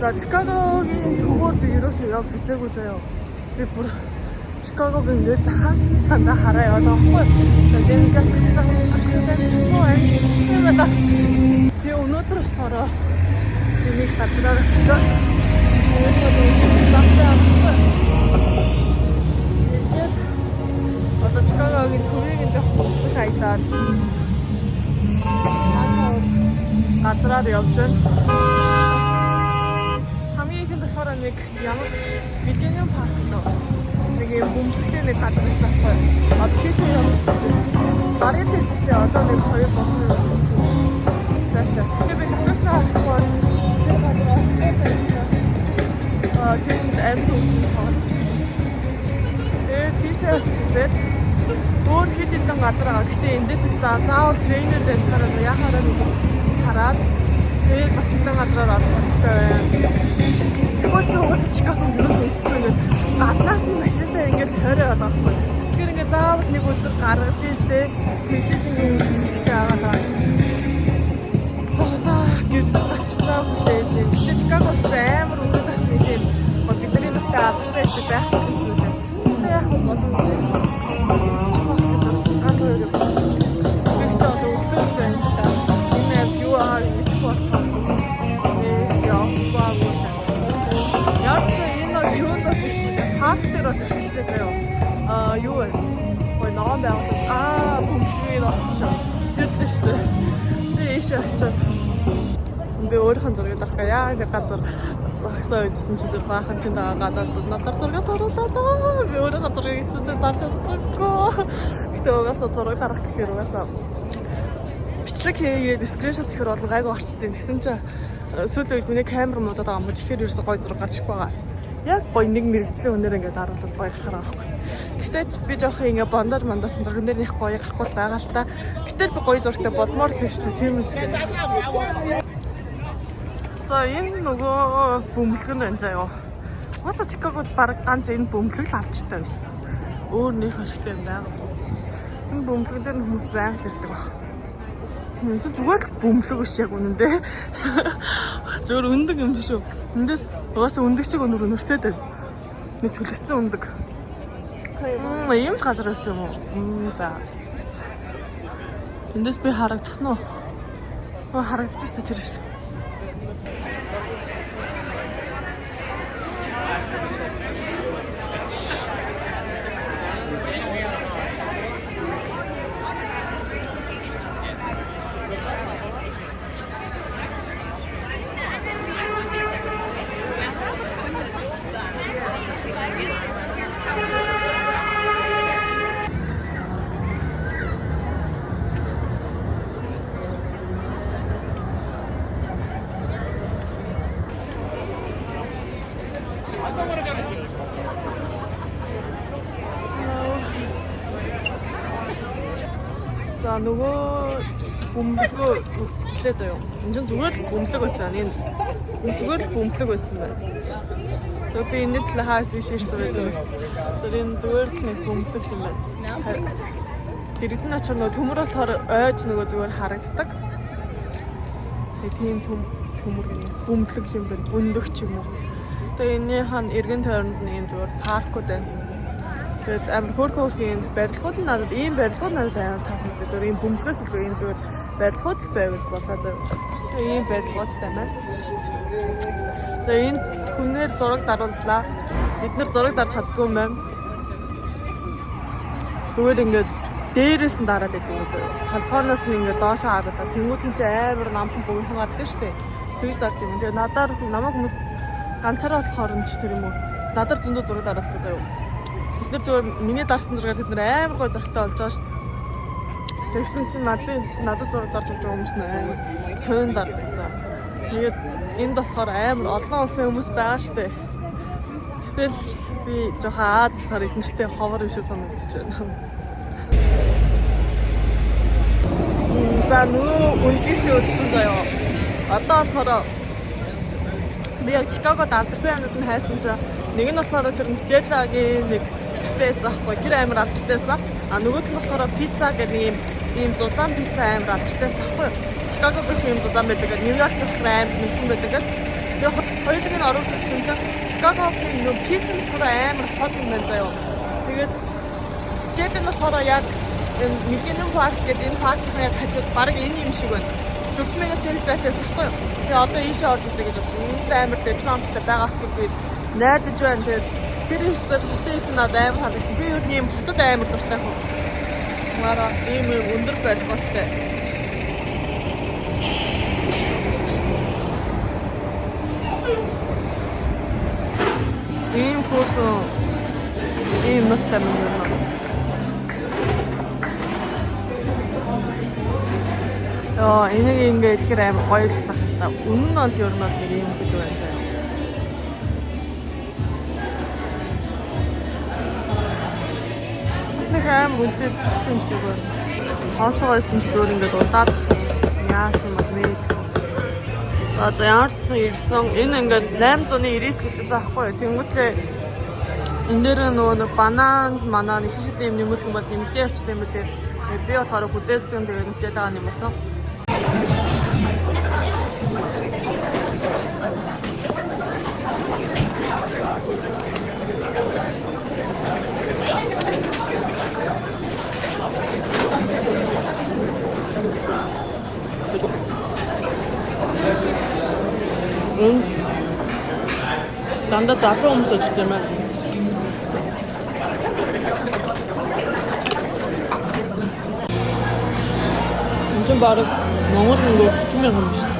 За Чикагогийн төвөөр би ерөөсөө явж үзээгүй заяа. Би бүр Чикагог ингээд захаас тандаа хараа яваад байгаа байхгүй. Тэгээд ингээс гистраг би өнөөдөр болохоор нэг газраар очиж одоо Чикагогийн төвийг нь жоохон буцах хайдаад газраар явж байна. Хамгийн ихэнд болохоор нэг ямар Millennium Park нөө нэг юм бөмбөлтэй нэг газар байсан байхгүй. Одоо тийч явж байна. Барыг тэрчлээ одоо нэг 2 болон юм чинь. За тэгээд би хатгаснаа харахгүй тэр газар тэнд амьд үгүй хаалж ирсэн. Тэгээд тийшээ очиж үзээд өөр хэд хэдэн газар байгаа. Гэхдээ эндээс заавал трейнер дэнцараа яхаараа нэг хараад тэгээд бас хэдэн газараар орох хэрэгтэй байна. Тэгвэл би угаасаа Чикагог юусэн итгэхгүй ингээд гаднаас нь машинтай ингээд тойроо яваад байхгүй. Тэгэхээр ингээд заавал нэг өдөр гаргаж ийштэй тэгж юм хэрэгтэй аваад гэрэл гаццаа хүлээж. Тэгээд Чикагог амар өнгөт ахны тийм бидний настай албатай шиг байх гэсэн зүйл. Тэгээд яг нь болон юу вэ? Ой наан байгаад бөмбөгийг авчихсан. Тэр шүү дээ. Тэгээ ийшээ очиод би өөрийнхөө зургийг авах яа нэг газар зогсоо үзсэн чи тэр баахан тэнд гадаад надад зураг оруулаад би өөрийнхөө зургийг эцэдээ дарж чадсангүй. Гэтэ угаасаа зураг дарах гэхээр угаасаа бичлэг хийгээд скриншот хийхээр бол гайгүй орчдیں۔ Тэгсэн чи сүүлийн үед миний камер муудаад байгаа юм. Тэгэхээр ерөөсөө гой зураг гарчихгүй байгаа. Яг гой нэг мэрэгжлийн өнөр ингээд харуулбал гоё гарахаар байхгүй. Гэтэ би жоох ингээд бондож мандасан зурган дээр нэх гоё гарахгүй л байгаа л та. Гэтэл би гоё зурагтай болмоор л байна шүү дээ. Тийм үстэй. За энэ нөгөө бөмбөлгөн байна заяа. Уусаа Чикагод баг ганц энэ бөмбөлөг л алдартай байсан. Өөр нэг хэрэгтэй юм байна. Энэ бөмбөлгөн дээр хүмүүс байнга ирдэг баг. Зүгээр л бөмбөлөг биш яг үнэндээ. Зөвөр өндөг юм биш үү? Эндээс угаасаа өндөг чиг өнөртэй дээ. Нэг төлөвцөн өндөг. Ийм л газар байсан юм уу? За. Эндээс би харагдах нь уу? Харагдчих шүү дээ тэрээс. За нөгөө бөмбөлгөө үзчихлээ заяа. Энд чинь зүгээр л бөмбөлөг байсан. Энэ зүгээр л бөмбөлөг байсан байна. Тэгээ би энэ л хаас ирсэн байдаг байсан. Тэр энэ зүгээр л нэг бөмбөлөг юм байна. Дэрэгдэн очор нөгөө төмөр болохоор ойж нөгөө зүгээр харагддаг. Тийм төмөр бөмбөлөг юм байна. Өндөгч юм уу. Тэгээ энийхэн эргэн тойронд нэг юм зүгээр паркуд байна. Тэгээд амар хөөрхөн барилгууд нь надад ийм барилгууд надад амар таалагддаг. Зөв ийм бөмбөлгөөс илүү ийм зүгээр барилгууд л байвал болоо зөв. Ийм барилгуудтай байна. За энэ хүнээр зураг дарууллаа. Бид нэр зураг дарж чаддгүй юм байна. Зүгээр ингээд дээрээс нь дараад байдаг юм зөв. Толгооноос нь ингээд доошоо хараад тэнгуут нь амар намхан богинохон гардаг шүү дээ. Тэгж дардаг юм. Тэгээ надаар намайг хүмүүс ганцаараа болохоор нь ч тэр юм уу. Надаар зөндөө зураг дарааллаа заяа. Бид нар зүгээр миний дарсан зургаар тэд нар амар гой зурагтай болж байгаа шүү дээ. Тэгсэн чинь надад зураг дарж өгч байгаа хүмүүс амар сонин дардаг за. Тэгээд энд болохоор амар олон улсын хүмүүс байгаа шүү дээ. Тэгэл би жоохон Аз болохоор эднэртэй ховор биш санагдаж байна. За нөгөө үндийсээ үзсэн заяа. Одоо болохоор би яг Чикагод алдартай юмнууд нь хайсан чинь нэг нь болохоор тэр Нутеллагийн нэг байсан ахгүй тэр амар алдартай. А нөгөөд нь болохоор пицца гэдэг ийм зузаан пицца амар алдартай ахгүй. Чикагод гэх юм зузаан байдаг. Нью-Йорк гэх амар нэгэн байдаг. хоёулыг нь оруулж үзсэн чинь Чикагогийн нөө пиццэн болохоор амар хот юм байна заяа. Тэгээд Гэтэл болохоор яг Millennium Park гэдэг энэ паркын яг хажууд баг энэ юм шиг байна. 4 минутын зайтаас ихгүй. Тэгээ одоо ийшээ орж үзье гэж бодчих. Энд амар Detroit-тай байгаа хэрэг найдаж байна. Тэгээд тэр хэсэг хотын надад амар хадагч. Би юу ийм хотод амар дуртай хөө. Мараа ийм өндөр барилгаатай. Ийм фото ийм мэт юм байна. Энийг ингээд ихээр амар гоё л та. Үнэн нь ер нь нэг юм гэж байна. Нэг амар үнэтэй юм шиг байна. Хооцоогоос нь зөөр ингээд удаад яасан бол мэд. За яарсан ирсэн. Энэ ингээд 899 гэжсэн аахгүй юу. Тэнгүүтлээ энэ дээр нөгөө нэг банан манаа шишид юм нэмүүлэх юм бол нэмтэй очтой юм билээ. Би болохоор хүзээлцэн тэгээд нэмтэл байгаа юм болсон. Дандаа залуу хүмүүс очиж юм аа. Энд баг Монгол нэг 40 мянган юм шиг.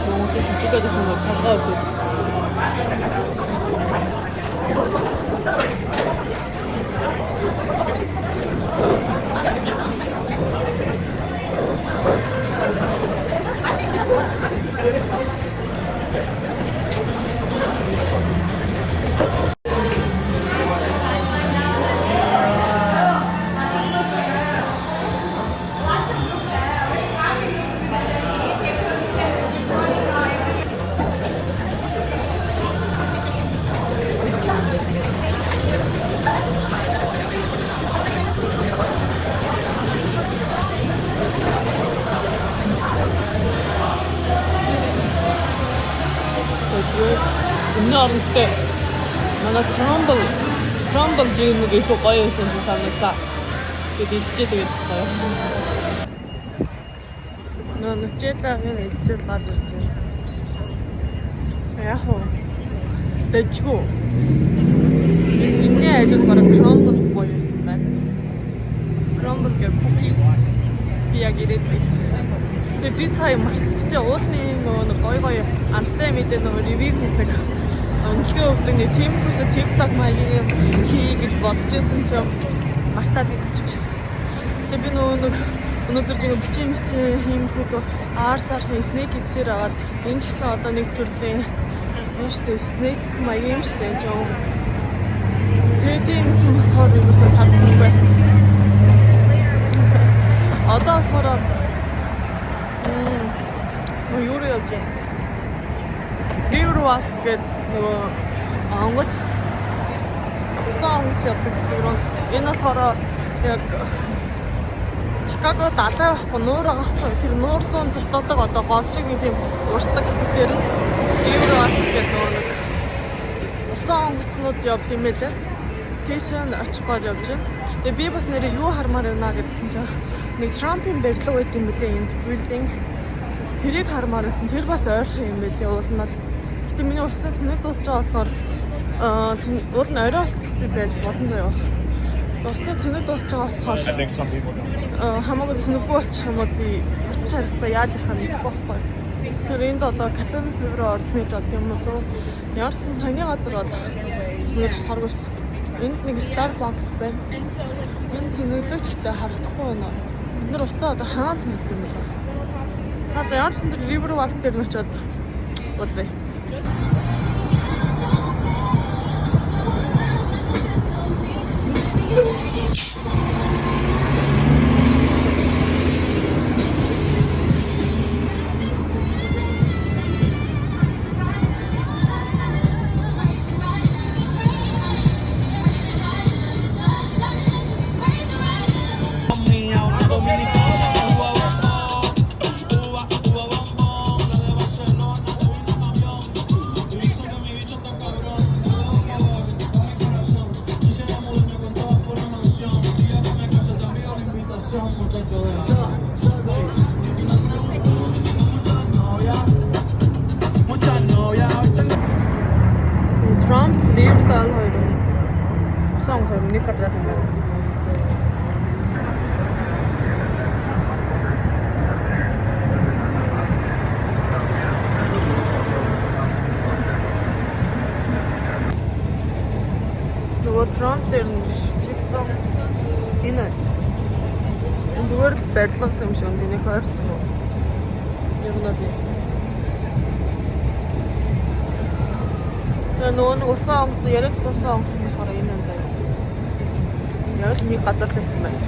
Монгол шүчгээд их юм болоо. Өмнө оронтой манай crumble жиг нэг их гоё байсан санагдаа. Тэгээд идчихээ тэгээд гоё. Нуучээлаа энэ идчихэл гарч ирж байна. Яг уу. Дэжгүй. Энэний ажил бараг crumble гоё байсан байна. Crumble гэх cookie. Би яг ирээд идчихсэн. Тэгээд би сая мартчихжээ. Уулын нөгөө гоё амттай мэдээ нөгөө review хийдэг. Өнөхийн өвдөг нэг тийм фото TikTok маягийн хий гэж бодож байсан ч мартаад идчих. Тэгээ би нөгөө өнөөдөр жиг бичээ хийм фото арсаар снэк идсээр аваад энэ ч гэсэн одоо нэг төрлийн юм штэ снэк маягийн юм штэ энэ жоо. Тэгээд юм чинь болохоор юусаа цадсан бай. Одоо болохоор юу явж байна? Ривер гэдэг нөгөө онгоц явдаг гэсэн. Энэ болохоор яг Чикаго далай байхгүй нуур байгаа байхгүй. Тэр нуурлуун зутаадаг одоо гол шиг нэг тийм урсдаг хэсгээр нь ривер гэдэг нөгөө усан онгоцнууд явд юм байлаа. Тийшээ очих гол явж байна. Тэгээ би бас нэрээ юу хармаар байна гэдсэн чинь нэг Трампын барилга байт юм бэлээ энд билдинг. Тэрийг хармаар байсан. Тэр бас ойрхон юм байлээ. Уул нь гэтээ миний уртаа цэнэг дуусч байгаа болохоор уул нь орой болтол байж болон заяа. Уртаа цэнэг дуусч байгаа болохоор хамаагүй цэнэггүй болчих юм бол би буцаж харахгүй яаж ярих нь мэдэхгүй байхгүй. Тэр энд одоо Капитан Февро орсныг бодсон юм уу? Яарсан саяны газар бол цэнэг болохоор байсан. Энд нэг Starbucks байна. Энэ цэнэглэгчтэй харагдахгүй байна. Бид нар уцаа одоо ханаа цэнэглэх юм байна. За яарсан тэр River Wall дээр нь очиод үзье. усан сар нэг газраас юм байна. Нөгөө Трамп дээр чигсэн энэ зүгээр барилга юм шиг нэг ойрцсон уу? Яг надад нөгөө нэг усан онгоц яриад усан онгоц болохоор энэ юм заяа. Яг л нэг газар байсан байна.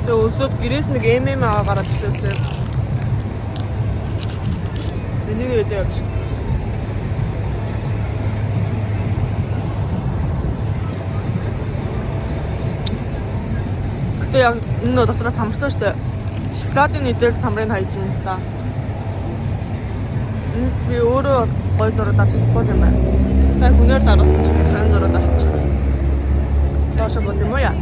Тэгээ өсөд гэрээс нэг ММА гараад ирсэн. Энийг яадаг. Гэтэ яг энэ дотроос самартай шүү дээ. Шоколадын нэдэл самрыг хайж байна л да. Би өөрөө гой зураг дарчихгүй юм байна. Сайн хүнээр даруулсан чинь сайн зураг дарчихсан. Таашаа бод юм уу яа?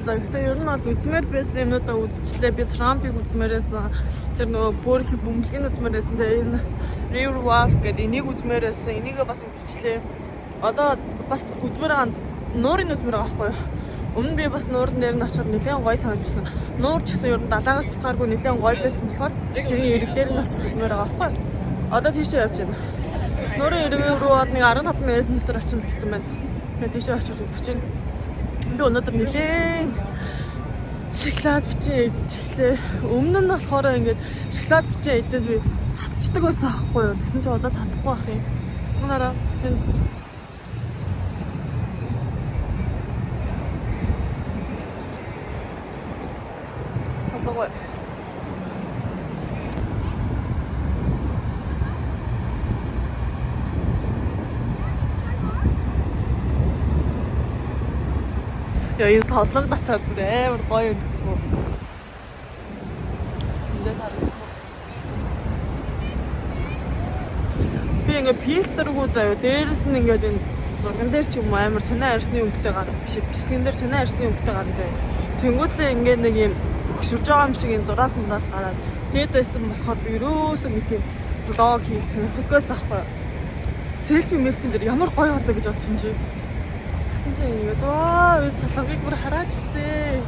Гэхдээ ер нь бол үзмээр байсан юмудаа үзчихлээ. Би Трампыг үзмээрсэн. Тэр нөгөө Бөөрхийн бөмбөлгийг үзмээрсэн. Тэгээ энэ River Walk гэдэг энийг үзмээрсэн. Энийг бас үзчихлээ. Одоо бас үзмээр байгаа нуурын үзмээр байгаа байхгүй юу? Өмнө би бас нуурын дээр нь очиход нэлээд гоё санагдсан. Нуур ч гэсэн ер нь далаагаас тутгааргүй нэлээд гоё байсан болохоор тэрийн эрэг дээр нь очиж үзмээр байгаа байхгүй юу? Одоо тийшээ явж байна. Нуурын эрэг рүү бол нэг 15 минут дотор очих гэсэн байна. Тэгээ тийшээ очиж үзэж байна. Би өнөөдөр нэлээд шоколад бичээ идчихлээ. Өмнө нь болохоор ингээд шоколад бичээ идээд би цадчихдаг байсан аахгүй юу. Тэгсэн чинь одоо цадахгүй байх юм. Унаараа тэн асуугаа. Яа энэ солонг татаад бүр амар гоё юм гэхгүй. Эндээс харагдах. Би ингээ фильтргүй заяа. Дээрээс нь ингээд энэ зурган дээр ч юм амар сонио арсны өнгөтэй гар биш. Бичлэгэн дээр сонио арсны өнгөтэй гарна заяа. Тэнгүүдлээ ингээ нэг юм хөшөрж байгаа юм шиг энэ зураас мураас гараад тэгээд байсан болохоор би ерөөсөө нэг тийм блог хийх сонирхолгоос ахгүй. Селфи мэлтэн дээр ямар гоё болдог гэж бодсон чи. Ваа, би салгыг бүр хараач тээ.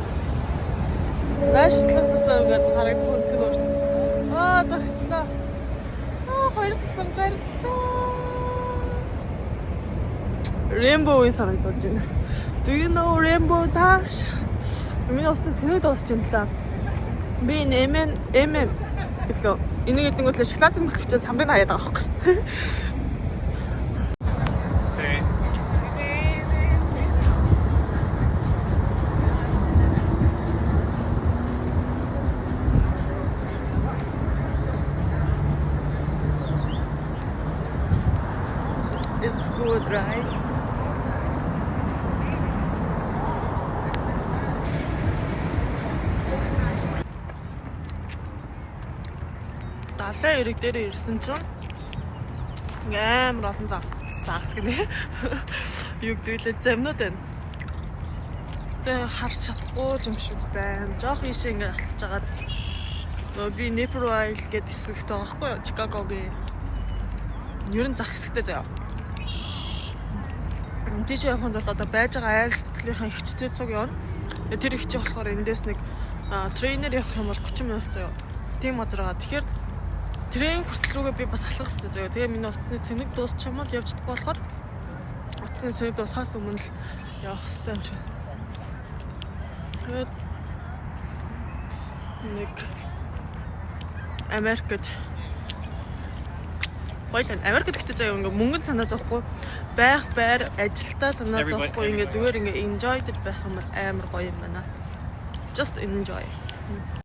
Наашлах тусаа ингээд харагдах үнцгэн уурч. Аа, загчлаа. Хоёр салган гарлаа. Rainbow-ийн санагдаж байна. Do you know Rainbow Dash? Миний усан цэнүүд дуусч юм л да. Би нэмэн илүү энийг гэдэг нь шоколадын мөхчөө самрыг хаяад байгаа байхгүй. It's good, right? Далайн эрэг дээр ирсэн чинь амар олон загас гэнэ. Юу гэдэлээ замнууд байна. Тэ харч чадахгүй юм шиг байна. Жохо ийшээ ингээд алхаж агаад нөгөө би Nipper Oil гэдэг хэсэгтэй байгаа байхгүй юу? Чикагогийн ер нь зах хэсэгтэй заяа. Тийшээ явахын тулд одоо байж байгаа айлтгийнхаа ихчтэй цуг явна. Тэр ихчээ болохоор эндээс нэг трейнер явах юм бол 30 минут заяа. Тийм газар байгаа. Тэгэхээр трейн хүртэл рүүгээ би бас алхах хэрэгтэй заяа. Тэгээ миний утасны цэник дуусчмал явж чадахгүй болохоор утасны цэник дуусахаас өмнө л явах хэрэгтэй юм чинь. Тэгээд нэг Америкт гоё л Америк гэдэгт заяа ингээ мөнгөнд санаа зовхгүй байх байр ажилдаа санаа зовхгүй ингээ зүгээр ингээ enjoy гэж байх юм бол амар гоё юм байна. Just enjoy.